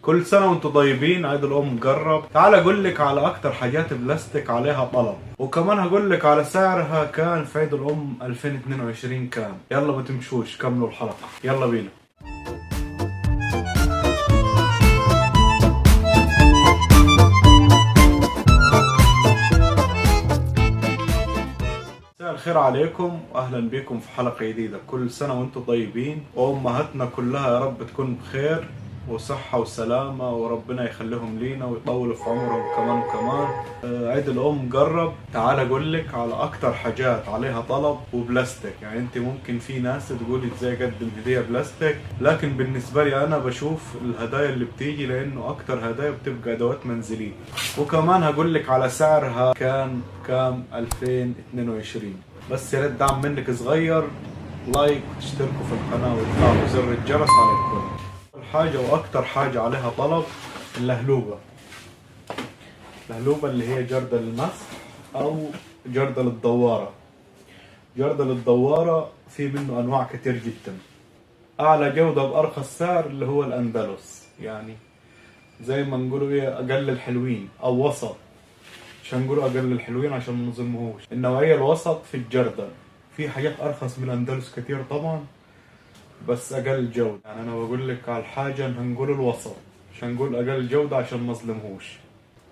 كل سنة وانتم طيبين، عيد الأم قرب. تعال أقول لك على أكتر حاجات بلاستيك عليها طلب، وكمان هقول لك على سعرها كان في عيد الأم 2022 كام. يلا ما تمشوش، كملوا الحلقة، يلا بينا. مساء الخير عليكم واهلا بكم في حلقة جديدة. كل سنة وانتم طيبين وامهاتنا كلها يا رب تكون بخير وصحة وسلامة، وربنا يخليهم لينا ويطول في عمرهم كمان وكمان. عيد الأم قرب. تعال أقول لك على أكتر حاجات عليها طلب وبلاستيك. يعني أنت ممكن في ناس تقولي إزاي أقدم هدية بلاستيك، لكن بالنسبة لي أنا بشوف الهدايا اللي بتيجي، لأنه أكتر هدايا بتبقى أدوات منزلية. وكمان هقول لك على سعرها كان كام 2022. بس يا ريت دعم منك صغير، لايك وتشتركوا في القناة وتفعلوا زر الجرس على الكل. حاجة وأكتر حاجة عليها طلب اللهلوبة. اللهلوبة اللي هي جردل المسح أو جردل الدوارة. جردل الدوارة في منه أنواع كتير جدا. أعلى جودة بأرخص سعر اللي هو الأندلس، يعني زي ما نقولوا إيه، أقل الحلوين أو وسط. عشان نقولوا أقل الحلوين عشان ما نظلمهوش. النوعية الوسط في الجردل. في حاجات أرخص من الأندلس كتير طبعا، بس اقل جودة. يعني انا بقول لك على الحاجة هنقول الوسط عشان نقول اقل جودة عشان ما اظلمهوش.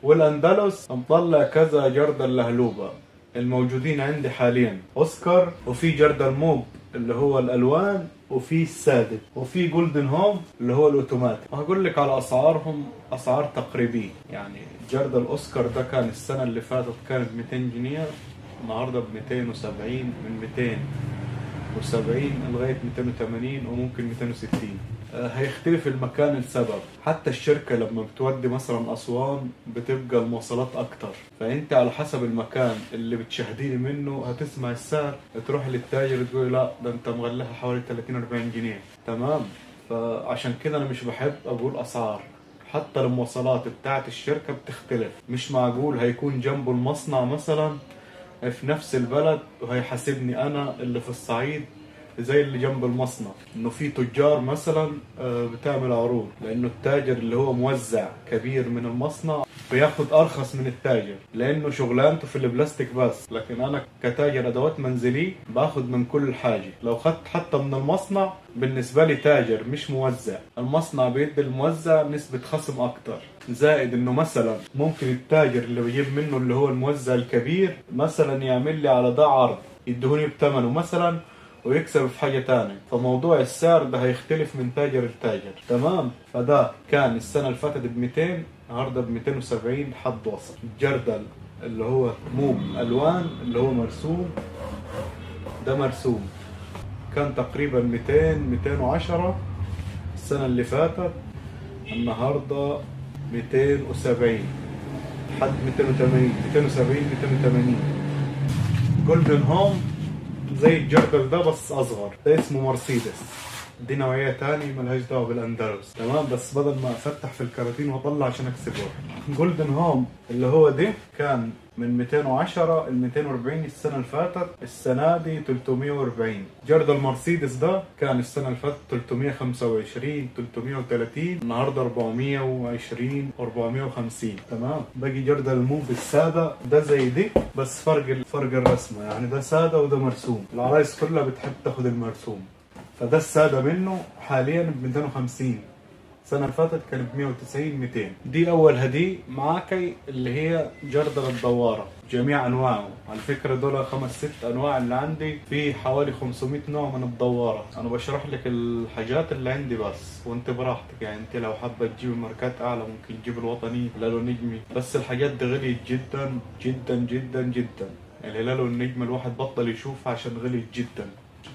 والاندلس مطلع كذا جردل لهلوبة الموجودين عندي حاليا، اوسكار، وفي جردل موب اللي هو الالوان، وفي السادس، وفي جولدن هوم اللي هو الاوتوماتيك. وهقول لك على اسعارهم، اسعار تقريبية. يعني جردل اوسكار ده كان السنة اللي فاتت كانت 200 جنيه، النهارده ب 270، من 270 لغاية 280 وممكن 260. هيختلف المكان لسبب. حتى الشركة لما بتودي مثلا أسوان بتبقى المواصلات أكتر، فأنت على حسب المكان اللي بتشاهديني منه هتسمع السعر، تروح للتاجر تقول لا ده أنت مغلها حوالي 30-40 جنيه. تمام. فعشان كده أنا مش بحب أقول أسعار. حتى المواصلات بتاعت الشركة بتختلف. مش معقول هيكون جنبه المصنع مثلا في نفس البلد وهيحاسبني انا اللي في الصعيد زي اللي جنب المصنع. انه في تجار مثلا بتعمل عروض، لانه التاجر اللي هو موزع كبير من المصنع بياخد ارخص من التاجر لانه شغلانته في البلاستيك بس. لكن انا كتاجر ادوات منزلي باخد من كل حاجه. لو خدت حتى من المصنع بالنسبه لي تاجر مش موزع، المصنع بيدي الموزع نسبه خصم اكتر. زائد انه مثلا ممكن التاجر اللي بيجيب منه اللي هو الموزع الكبير مثلا يعمل لي على ده عرض يدهوني بثمنه مثلا ويكسب في حاجة تانية. فموضوع السعر ده هيختلف من تاجر لتاجر. تمام. فده كان السنة اللي فاتت ب 200، النهارده ب 270 حد وسط. الجردل اللي هو موب الوان اللي هو مرسوم، ده مرسوم كان تقريبا 200-210 السنة اللي فاتت، النهارده 270 لحد 270-280. جولدن هوم زي الجردل ده بس اصغر، ده اسمه مرسيدس، دي نوعية تاني ملهاش دعوة بالاندلس. تمام. بس بدل ما افتح في الكراتين واطلع عشان اكسب واحد. جولدن هوم اللي هو ده كان من 210 ل 240 السنة اللي فاتت، السنة دي 340. جردل مرسيدس ده كان السنة اللي فاتت 325-330، النهارده 420-450. تمام. باقي جردل الموف السادة ده زي دي، بس فرق الرسمة. يعني ده سادة وده مرسوم. العرايس كلها بتحب تاخد المرسوم، فده السادة منه حاليا ب 250، السنة اللي فاتت كان ب 190-200. دي أول هدية معاكي اللي هي جردل الدوارة جميع أنواعه. على فكرة دول 5-6 أنواع اللي عندي، في حوالي 500 نوع من الدوارة. أنا بشرح لك الحاجات اللي عندي بس، وأنت براحتك. يعني أنت لو حابة تجيب ماركات أعلى ممكن تجيب الوطني، الهلال والنجمي، بس الحاجات دي غليت جدا جدا جدا جدا. الهلال والنجم الواحد بطل يشوفها عشان غليت جدا،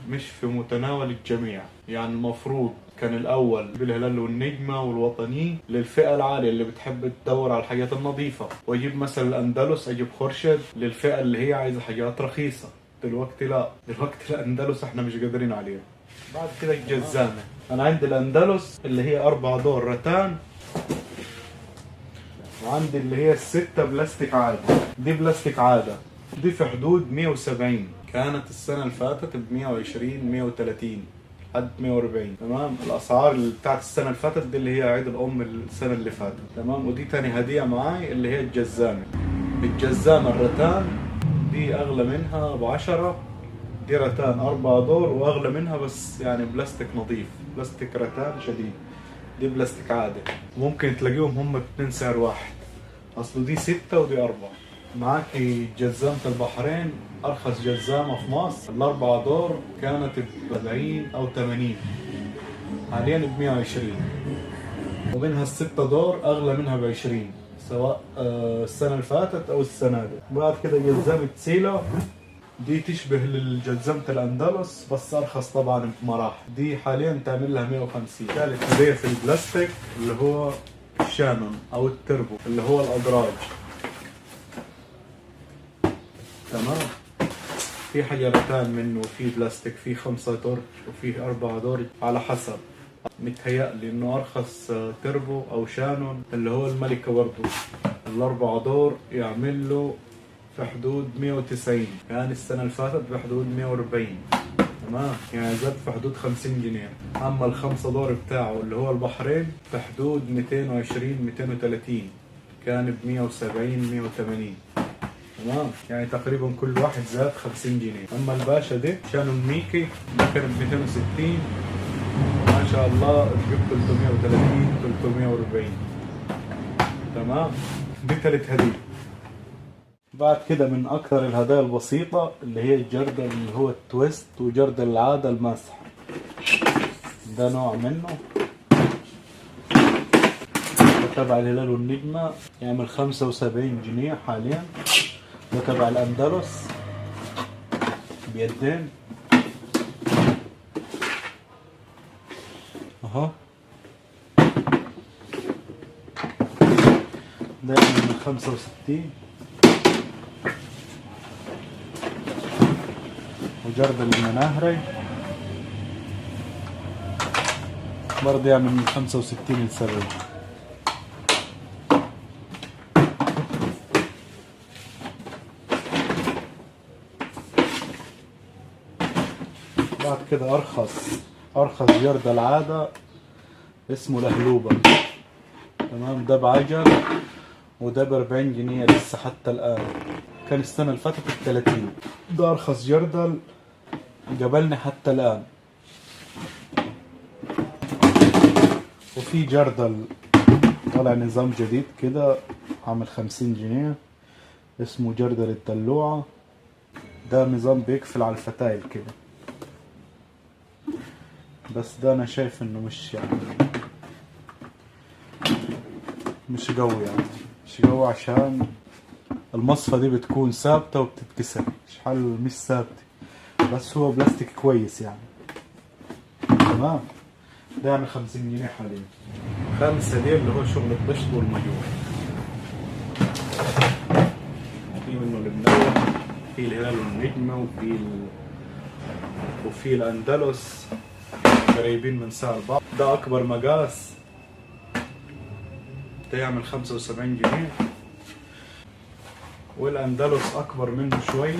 مش في متناول الجميع. يعني المفروض كان الأول بالهلال والنجمة والوطني للفئة العالية اللي بتحب تدور على الحاجات النظيفة، وأجيب مثلا الأندلس، أجيب خورشيد للفئة اللي هي عايزة حاجات رخيصة. دلوقتي لا، دلوقتي الأندلس احنا مش قادرين عليها. بعد كده الجزامة. أنا عندي الأندلس اللي هي 4 دور رتان، وعندي اللي هي 6 بلاستيك عادة. دي بلاستيك عادة، دي في حدود 170، كانت السنة اللي فاتت ب 120-130. لحد 140. تمام. الاسعار اللي بتاعت السنه اللي فاتت دي اللي هي عيد الام السنه اللي فاتت. تمام. ودي تاني هديه معاي اللي هي الجزامه. الجزامه الرتان دي اغلى منها ب10. دي رتان 4 دور واغلى منها، بس يعني بلاستيك نظيف، بلاستيك رتان شديد. دي بلاستيك عادي. ممكن تلاقيهم هم باتنين سعر واحد، اصله دي 6 ودي 4. معاكي جزامة البحرين، ارخص جزامة في مصر ال4 دور كانت ب70 او 80، حاليا ب120. ومنها ال6 دور اغلى منها ب20، سواء السنة اللي فاتت او السنة دي. بعد كده جزامة سيلا، دي تشبه للجزمة الأندلس بس أرخص طبعا بمراحل. دي حاليا تعمل لها 150. ثالث هدية في البلاستيك اللي هو الشانون أو التربو اللي هو الأدراج. تمام. في حجرتان منه، وفي بلاستيك، في 5 درج وفي 4 درج على حسب. متهيألي إنه أرخص تربو أو شانون اللي هو الملكة برضه ال4 دور يعمل له في حدود 190. كان السنة اللي فاتت بحدود 140. تمام. يعني زاد في حدود 50 جنيه. أما ال5 دور بتاعه اللي هو البحرين في حدود 220 230، كان ب170 180. تمام. يعني تقريبا كل واحد زاد 50 جنيه. أما الباشا ده شانون ميكي ده كان ب 260، ما شاء الله تجيب 330 340. تمام. دي ثالث هدية. بعد كده من أكثر الهدايا البسيطة اللي هي الجردل اللي هو التويست، وجردل العادة المسح. ده نوع منه، ده تبع الهلال والنجمة، يعمل 75 جنيه حاليا. ده تبع الأندلس بيدين اهو. ده يعمل 65. وجردل المناهري برضه يعمل من 65 ل 70. بعد كده أرخص جردل عادة اسمه لهلوبة. تمام. ده بعجل وده ب40 جنيه لسه حتى الآن. كان السنة اللي فاتت ب30. ده أرخص جردل قبلني حتى الآن. وفي جردل طلع نظام جديد كده عامل 50 جنيه اسمه جردل الدلوعة. ده نظام بيقفل على الفتايل كده، بس ده أنا شايف إنه مش قوي يعني، مش قوي عشان المصفى دي بتكون ثابتة وبتتكسر. شحال مش ثابتة، بس هو بلاستيك كويس يعني. تمام. ده يعمل 50 جنيه حاليا. خامس هدية اللي هو شغل الطشت والمجون. في منه المنوع، في الهلال والنجمة، وفي الأندلس، قريبين من سعر بعض. ده أكبر مقاس، ده يعمل 75 جنيه. والأندلس أكبر منه شوي.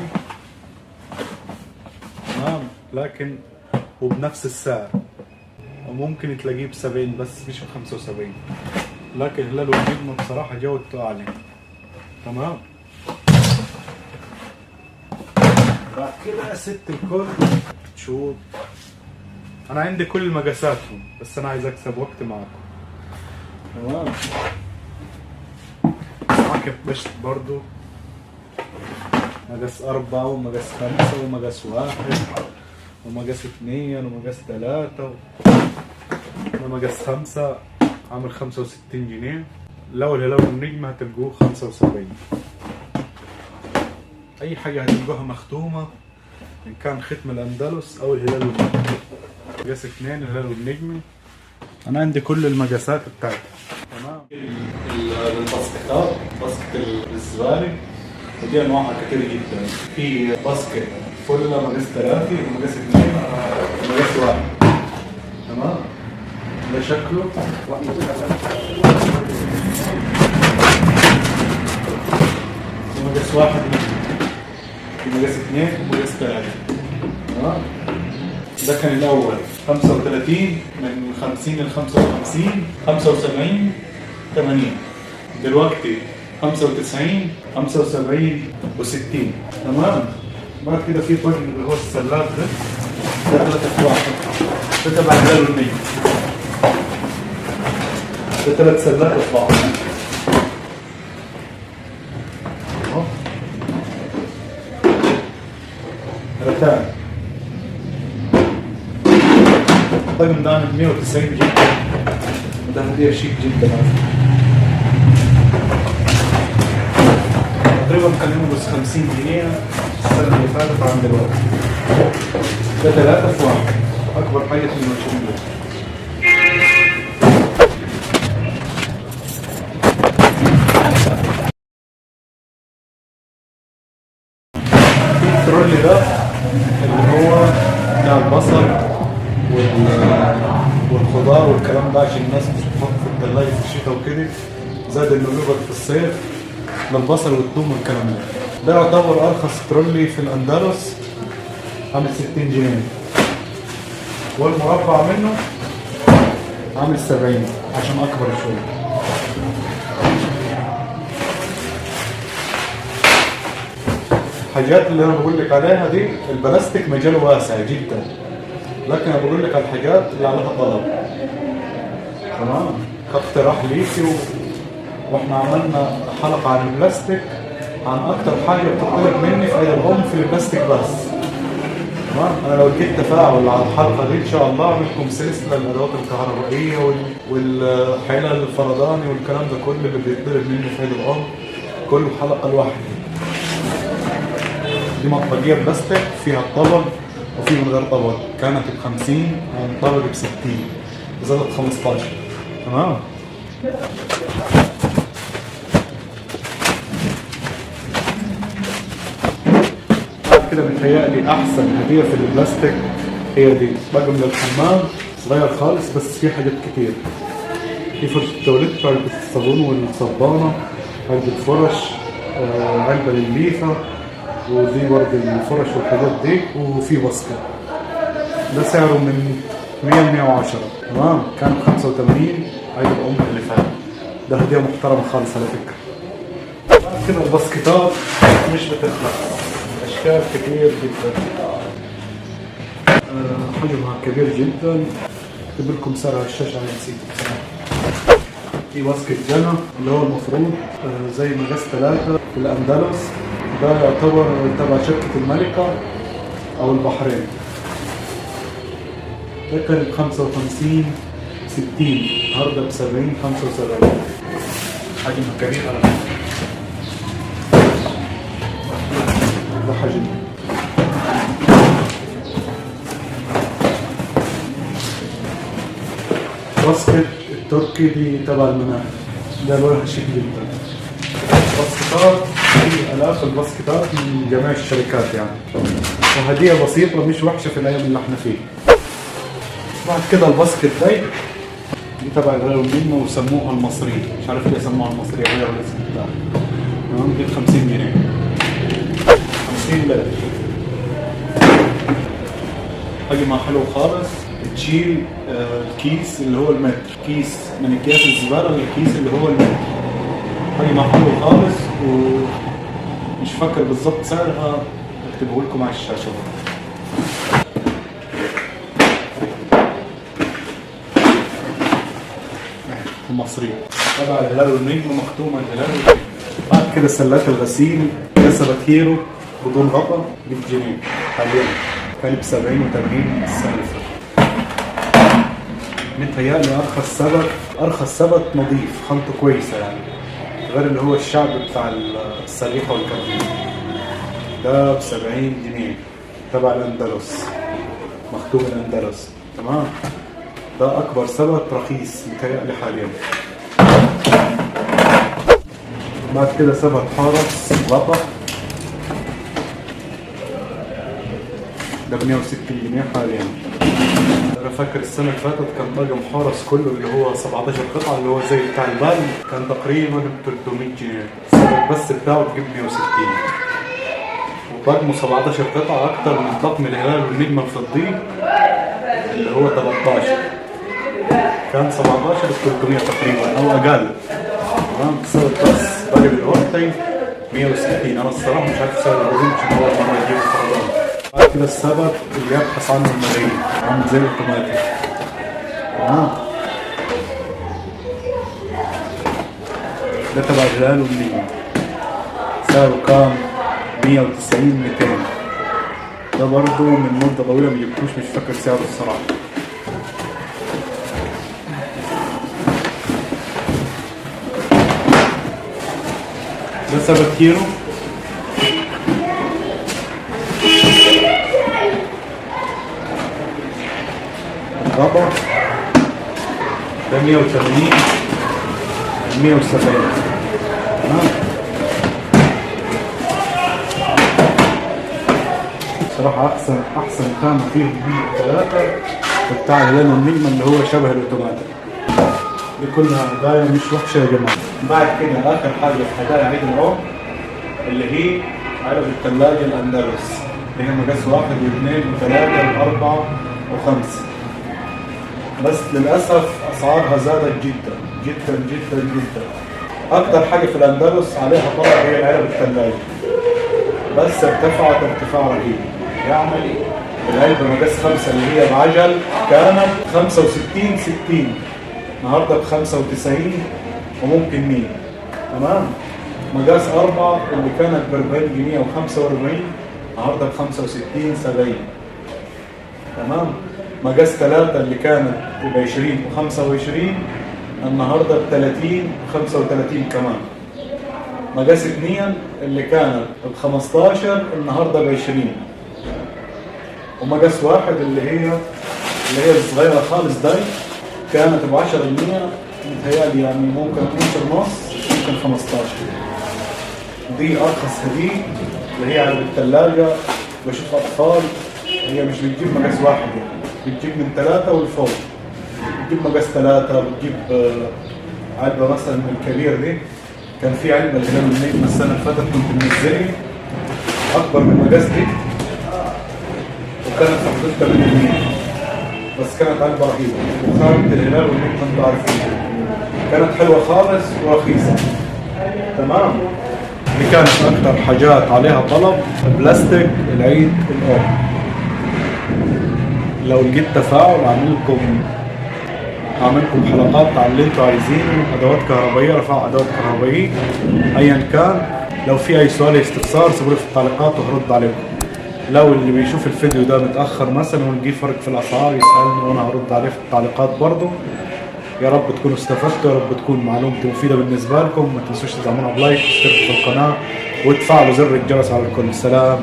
تمام. لكن وبنفس السعر، وممكن تلاقيه ب70 بس مش ب75. لكن الهلال والنجمة بصراحة جودته أعلى. تمام. بعد كده ست الكل شوط. أنا عندي كل مقاساتهم، بس أنا عايز أكسب وقت معاكم. تمام. معاك بشت برضو مقاس 4 ومقاس 5 ومقاس 1 ومقاس 2 ومقاس 3 ومقاس 5، عامل 65 جنيه. لو الهلال والنجمة هتلقوه 75. أي حاجة هتلقوها مختومة إن كان ختم الأندلس أو الهلال والنجمة. مقاس 2 الهلال والنجمة. أنا عندي كل المقاسات بتاعتها. تمام. الباسكتات، باسكت الزبالة ودي أنواعها كتير جدا. في باسكت فلة مقاس 3 ومقاس 2 ومقاس 1. تمام. ده شكله مقاس 1 في مقاس 2 ومقاس 3. تمام. ده كان الأول. 35 من 50 ل 55 75 80. دلوقتي 95 75 و60. تمام. بعد كده في طقم اللي هو السلات ده 3 في 1. ده تبع الهلال والنيل. ده 3 سلات في بعض. رتان. الطقم ده عامل 190 جنيه. وده هدية شيك جدا. تقريبا كان يوم بس 50 جنيه السنة اللي فاتت عن دلوقتي. ده 3 في 1. أكبر حاجة في المشروع ده. الترولي ده اللي هو بتاع البصل والخضار والكلام ده عشان الناس بتحط في الثلاجة في الشتاء وكده، زائد انه بيقعد في الصيف للبصل والثوم والكلام ده. ده يعتبر ارخص ترولي في الاندلس، عامل 60 جنيه، والمربع منه عامل 70 عشان اكبر شويه. الحاجات اللي انا بقول لك عليها دي البلاستيك مجاله واسع جدا، لكن انا بقول لك على الحاجات اللي عليها طلب. تمام. كاقتراح ليكي واحنا عملنا حلقه عن البلاستيك، عن اكتر حاجه بتطلب مني في عيد الام في البلاستيك بس. تمام. انا لو لقيت تفاعل على الحلقه دي ان شاء الله اعمل لكم سلسله الادوات الكهربائيه والحيله الفرداني والكلام ده كله اللي بيطلب مني في عيد الام، كله حلقه لوحده. دي مطبقيه بلاستيك فيها الطبق وفي من غير طبق، كانت ب50 والطبق ب60، زادت 15. تمام. بعد كده بتهيألي احسن هديه في البلاستيك هي دي، طقم للحمام صغير خالص بس فيه حاجات كتير. في فرشة تواليت، علبة الصابون والصبانة، علبة فرش، علبة للليفة، ودي برضه الفرش والحاجات دي، وفي باسكت. ده سعره من 100 ل 110. تمام. كان ب 85 عيد الام اللي فات. ده هديه محترمه خالص على فكره. بعد كده الباسكتات مش بتخلص، اشكال كتير جدا، حجمها كبير جدا. اكتب لكم سعر على الشاشه، انا نسيت بصراحه. في باسكت جنى اللي هو المفروض زي مقاس 3 في الاندلس، ده يعتبر تبع شركة الملكة أو البحرين. ده كان ب 55 60، النهارده ب 70 75. حجمها كبير على فكرة. ده حجم. باسكت التركي دي تبع المناخ، ده لونها شيك جدا. باسكتات، في آلاف الباسكتات من جميع الشركات يعني، وهدية بسيطة مش وحشة في الأيام اللي احنا فيه. بعد كده الباسكت دي تبع الهلال والنيل وسموها المصرية، مش عارف ليه سموها المصرية، غير الاسم بتاعها. تمام. دي ب 50 جنيه، 50 لتر. حجمها حلو خالص، تشيل الكيس اللي هو المتر، كيس من اكياس الزبالة للكيس اللي هو المتر. حجمها حلو خالص، ومش فاكر بالظبط سعرها، اكتبه لكم على الشاشة برضه. المصرية تبع الهلال والنجم، مختومة الهلال والنجم. بعد كده سلات الغسيل 7 كيلو بدون غطا ب 100 جنيه حاليا، كان ب 70 و80 السنة اللي فاتت. متهيألي أرخص سبت نظيف، خلطه كويسة يعني، غير اللي هو الشعب بتاع السريحة والكرتون. ده ب 70 جنيه تبع الأندلس، مختوم الأندلس. تمام. ده أكبر سبت رخيص متهيألي حاليا. بعد كده سبت حارس غطا، ده ب 160 جنيه حاليا. انا فاكر السنه اللي فاتت كان طقم حارس كله اللي هو 17 قطعه اللي هو زي بتاع البال، كان تقريبا ب 300 جنيه، السبت بس بتاعه بجيب 160. وطقمه 17 قطعه اكتر من طقم الهلال والنجمه الفضي اللي هو 13 كان 17 ب 300 تقريبا او اقل. تمام. صرت بس باقي بالورطي 160. انا الصراحه مش عارف سعر العروض، عشان اول مره اجيب الفرضان. بعد كده السبت اللي يبحث عنه الملايين، عامل زي الاوتوماتيك. تمام. ده تبع جلال والنية، سعره كام؟ 190 200. ده برضه من مدة طويلة مجبتوش، مش فاكر سعره الصراحة. ده 7 كيلو. الربع ده 180 170. تمام. صراحة أحسن خامة فيهم هم الثلاثة بتاع الهلال والنجمة اللي هو شبه الأوتوماتيك. دي كلها هدايا مش وحشة يا جماعة. بعد كده آخر حاجة في هدايا عيد العمر اللي هي علب الثلاجة الأندلس، اللي هي مقاس 1 و2 و3 و4 و5. بس للأسف أسعارها زادت جدا جدا جدا جدا. أكتر حاجة في الأندلس عليها طلب هي علب الثلاجة، بس ارتفعت ارتفاع رهيب. يعني العلبة مقاس 5 اللي هي بعجل كانت 65 60، النهارده ب 95 وممكن 100. تمام. مقاس 4 اللي كانت ب 40 جنيه و45 النهارده ب 65 70. تمام. مقاس 3 اللي كانت ب 20 و25 النهارده ب 30 و35 كمان. مقاس 2 اللي كانت ب 15 النهارده ب 20. ومقاس 1 اللي هي الصغيره خالص دي كانت ب 10 جنيه، متهيألي يعني ممكن 12 ونص ممكن 15. دي ارخص هديه اللي هي على الثلاجه. بشوف اطفال هي مش بتجيب مقاس 1 يعني، بتجيب من 3 والفوق. بتجيب مقاس 3، بتجيب علبه مثلا من الكبير دي. كان في علبه الهلال والنجمة السنه اللي فاتت كنت منزلها اكبر من المقاس دي، وكانت في حدود 80 جنيه، بس كانت علبه رهيبه. وخامة الهلال والنجمة انتوا عارفين كانت حلوه خالص ورخيصه. تمام. دي كانت اكتر حاجات عليها طلب بلاستيك العيد الام. لو لقيت تفاعل اعمل لكم حلقات على اللي انتوا عايزينه، ادوات كهربائيه، رفع ادوات كهربائيه ايا كان. لو في اي سؤال استفسار سيبوا لي في التعليقات وهرد عليكم. لو اللي بيشوف الفيديو ده متاخر مثلا ولقي فرق في الاسعار يسالني وانا هرد عليه في التعليقات برضه. يا رب تكونوا استفدتوا، يا رب تكون معلومتي مفيده بالنسبه لكم. ما تنسوش تدعمونا بلايك واشتركوا في القناه وتفعلوا زر الجرس على الكل. سلام.